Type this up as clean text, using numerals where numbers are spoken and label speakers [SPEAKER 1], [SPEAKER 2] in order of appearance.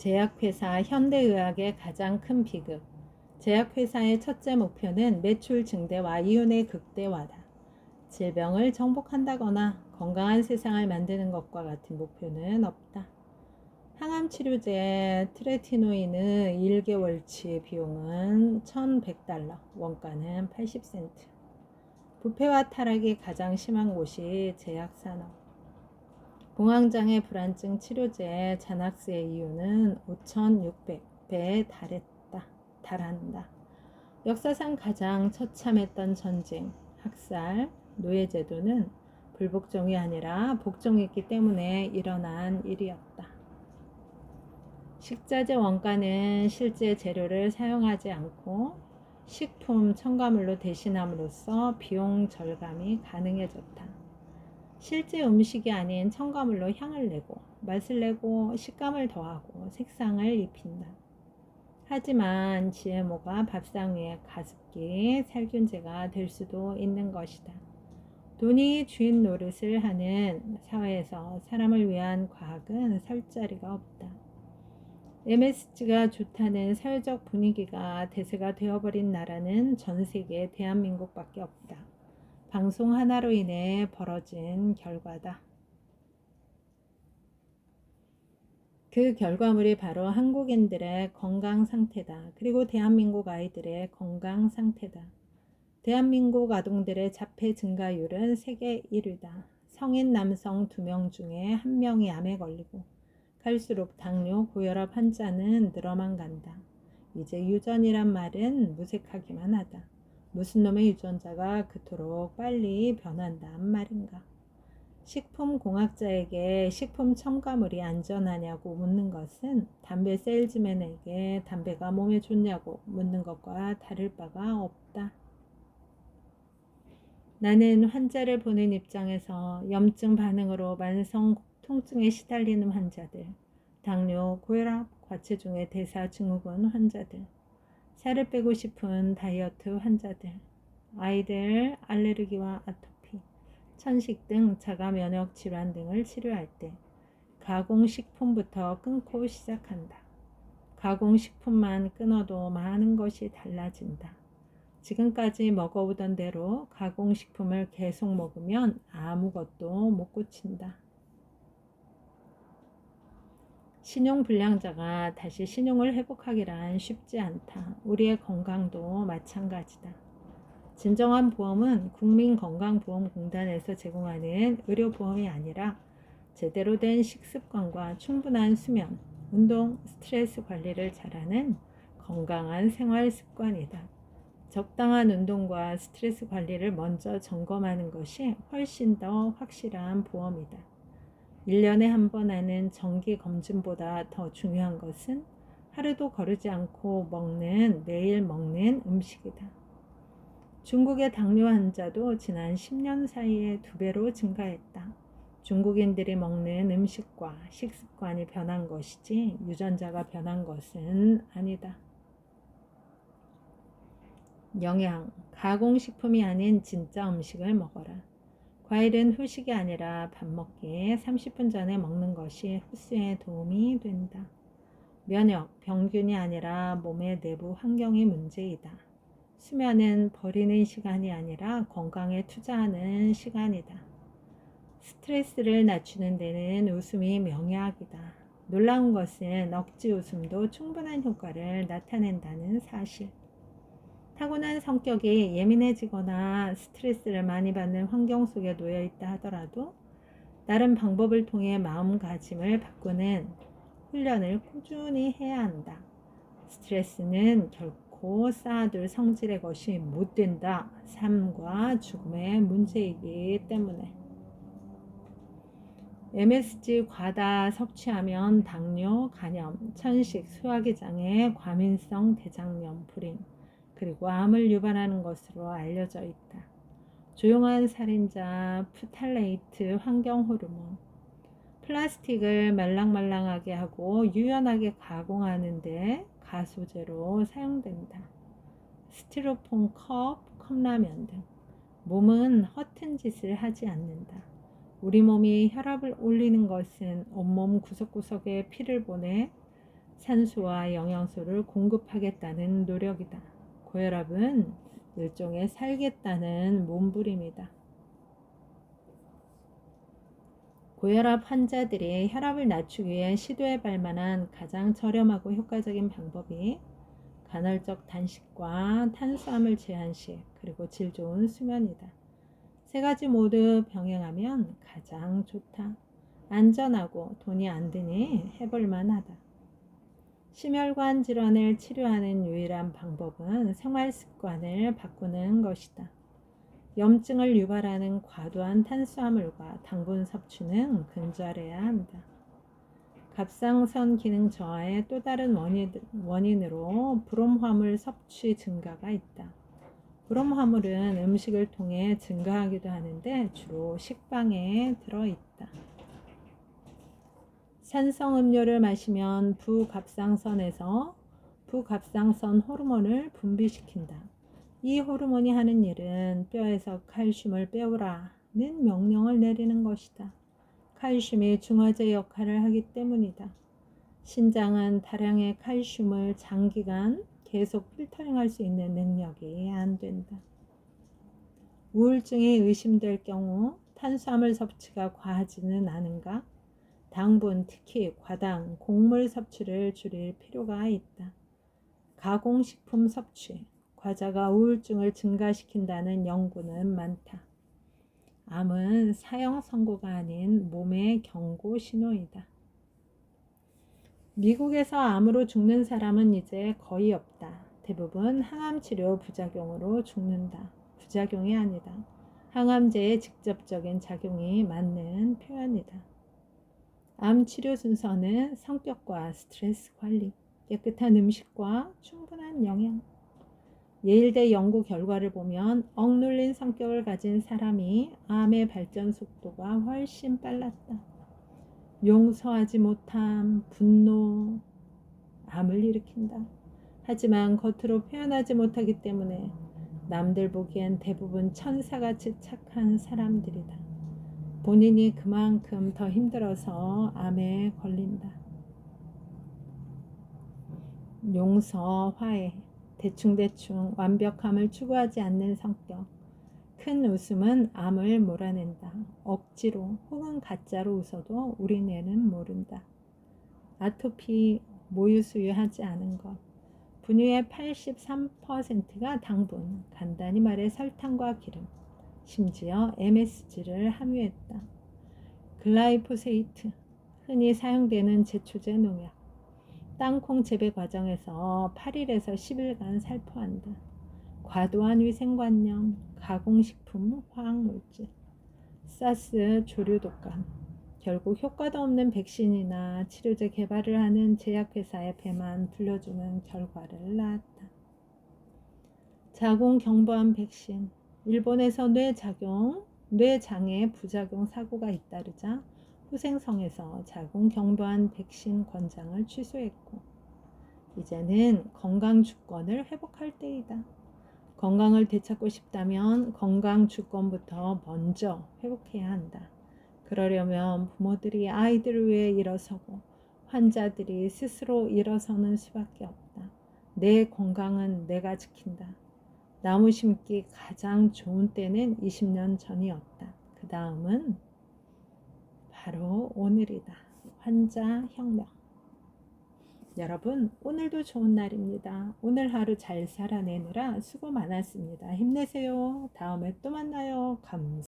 [SPEAKER 1] 제약회사 현대의학의 가장 큰 비극. 제약회사의 첫째 목표는 매출 증대와 이윤의 극대화다. 질병을 정복한다거나 건강한 세상을 만드는 것과 같은 목표는 없다. 항암 치료제 트레티노인의 1개월치 비용은 $1,100, 원가는 80센트. 부패와 타락이 가장 심한 곳이 제약산업. 공황장애 불안증 치료제 자낙스의 이유는 5,600배에 달한다. 역사상 가장 처참했던 전쟁, 학살, 노예제도는 불복종이 아니라 복종이기 때문에 일어난 일이었다. 식자재 원가는 실제 재료를 사용하지 않고 식품 첨가물로 대신함으로써 비용 절감이 가능해졌다. 실제 음식이 아닌 첨가물로 향을 내고 맛을 내고 식감을 더하고 색상을 입힌다. 하지만 GMO가 밥상 위에 가습기, 살균제가 될 수도 있는 것이다. 돈이 주인 노릇을 하는 사회에서 사람을 위한 과학은 설 자리가 없다. MSG가 좋다는 사회적 분위기가 대세가 되어버린 나라는 전 세계 대한민국밖에 없다. 방송 하나로 인해 벌어진 결과다. 그 결과물이 바로 한국인들의 건강 상태다. 그리고 대한민국 아이들의 건강 상태다. 대한민국 아동들의 자폐 증가율은 세계 1위다. 성인 남성 2명 중에 1명이 암에 걸리고 갈수록 당뇨, 고혈압 환자는 늘어만 간다. 이제 유전이란 말은 무색하기만 하다. 무슨 놈의 유전자가 그토록 빨리 변한단 말인가. 식품공학자에게 식품 첨가물이 안전하냐고 묻는 것은 담배 세일즈맨에게 담배가 몸에 좋냐고 묻는 것과 다를 바가 없다. 나는 환자를 보는 입장에서 염증 반응으로 만성 통증에 시달리는 환자들, 당뇨, 고혈압, 과체중의 대사증후군 환자들, 살을 빼고 싶은 다이어트 환자들, 아이들 알레르기와 아토피, 천식 등 자가 면역 질환 등을 치료할 때 가공식품부터 끊고 시작한다. 가공식품만 끊어도 많은 것이 달라진다. 지금까지 먹어오던 대로 가공식품을 계속 먹으면 아무것도 못 고친다. 신용불량자가 다시 신용을 회복하기란 쉽지 않다. 우리의 건강도 마찬가지다. 진정한 보험은 국민건강보험공단에서 제공하는 의료보험이 아니라 제대로 된 식습관과 충분한 수면, 운동, 스트레스 관리를 잘하는 건강한 생활습관이다. 적당한 운동과 스트레스 관리를 먼저 점검하는 것이 훨씬 더 확실한 보험이다. 1년에 한 번 하는 정기검진보다 더 중요한 것은 하루도 거르지 않고 매일 먹는 음식이다. 중국의 당뇨 환자도 지난 10년 사이에 2배로 증가했다. 중국인들이 먹는 음식과 식습관이 변한 것이지 유전자가 변한 것은 아니다. 영양, 가공식품이 아닌 진짜 음식을 먹어라. 과일은 후식이 아니라 밥 먹기에 30분 전에 먹는 것이 흡수에 도움이 된다. 면역, 병균이 아니라 몸의 내부 환경이 문제이다. 수면은 버리는 시간이 아니라 건강에 투자하는 시간이다. 스트레스를 낮추는 데는 웃음이 명약이다. 놀라운 것은 억지 웃음도 충분한 효과를 나타낸다는 사실. 타고난 성격이 예민해지거나 스트레스를 많이 받는 환경 속에 놓여 있다 하더라도 다른 방법을 통해 마음가짐을 바꾸는 훈련을 꾸준히 해야 한다. 스트레스는 결코 쌓아둘 성질의 것이 못 된다. 삶과 죽음의 문제이기 때문에. MSG 과다 섭취하면 당뇨, 간염, 천식, 소화기 장애, 과민성 대장염, 불임, 그리고 암을 유발하는 것으로 알려져 있다. 조용한 살인자, 프탈레이트, 환경호르몬, 플라스틱을 말랑말랑하게 하고 유연하게 가공하는데 가소제로 사용된다. 스티로폼 컵, 컵라면 등. 몸은 허튼 짓을 하지 않는다. 우리 몸이 혈압을 올리는 것은 온몸 구석구석에 피를 보내 산소와 영양소를 공급하겠다는 노력이다. 고혈압은 일종의 살겠다는 몸부림이다. 고혈압 환자들이 혈압을 낮추기 위해 시도해볼 만한 가장 저렴하고 효과적인 방법이 간헐적 단식과 탄수화물 제한식, 그리고 질 좋은 수면이다. 세 가지 모두 병행하면 가장 좋다. 안전하고 돈이 안 드니 해볼 만하다. 심혈관 질환을 치료하는 유일한 방법은 생활 습관을 바꾸는 것이다. 염증을 유발하는 과도한 탄수화물과 당분 섭취는 근절해야 한다. 갑상선 기능 저하의 또 다른 원인으로 브롬화물 섭취 증가가 있다. 브롬화물은 음식을 통해 증가하기도 하는데 주로 식빵에 들어있다. 산성 음료를 마시면 부갑상선에서 부갑상선 호르몬을 분비시킨다. 이 호르몬이 하는 일은 뼈에서 칼슘을 빼오라는 명령을 내리는 것이다. 칼슘이 중화제 역할을 하기 때문이다. 신장은 다량의 칼슘을 장기간 계속 필터링할 수 있는 능력이 안 된다. 우울증이 의심될 경우 탄수화물 섭취가 과하지는 않은가? 당분, 특히 과당, 곡물 섭취를 줄일 필요가 있다. 가공식품 섭취, 과자가 우울증을 증가시킨다는 연구는 많다. 암은 사형 선고가 아닌 몸의 경고 신호이다. 미국에서 암으로 죽는 사람은 이제 거의 없다. 대부분 항암 치료 부작용으로 죽는다. 부작용이 아니다. 항암제의 직접적인 작용이 맞는 표현이다. 암 치료 순서는 성격과 스트레스 관리, 깨끗한 음식과 충분한 영양. 예일대 연구 결과를 보면 억눌린 성격을 가진 사람이 암의 발전 속도가 훨씬 빨랐다. 용서하지 못함, 분노, 암을 일으킨다. 하지만 겉으로 표현하지 못하기 때문에 남들 보기엔 대부분 천사같이 착한 사람들이다. 본인이 그만큼 더 힘들어서 암에 걸린다. 용서, 화해, 대충대충 완벽함을 추구하지 않는 성격. 큰 웃음은 암을 몰아낸다. 억지로 혹은 가짜로 웃어도 우리네는 모른다. 아토피, 모유수유하지 않은 것. 분유의 83%가 당분, 간단히 말해 설탕과 기름, 심지어 MSG를 함유했다. 글라이포세이트, 흔히 사용되는 제초제 농약. 땅콩 재배 과정에서 8일에서 10일간 살포한다. 과도한 위생관념, 가공식품, 화학물질, 사스, 조류 독감. 결국 효과도 없는 백신이나 치료제 개발을 하는 제약회사의 배만 불려주는 결과를 낳았다. 자궁경부암 백신. 일본에서 뇌장애 부작용 사고가 잇따르자 후생성에서 자궁경부암 백신 권장을 취소했고, 이제는 건강 주권을 회복할 때이다. 건강을 되찾고 싶다면 건강 주권부터 먼저 회복해야 한다. 그러려면 부모들이 아이들을 위해 일어서고 환자들이 스스로 일어서는 수밖에 없다. 내 건강은 내가 지킨다. 나무 심기 가장 좋은 때는 20년 전이었다. 그 다음은 바로 오늘이다. 환자혁명. 여러분, 오늘도 좋은 날입니다. 오늘 하루 잘 살아내느라 수고 많았습니다. 힘내세요. 다음에 또 만나요. 감사합니다.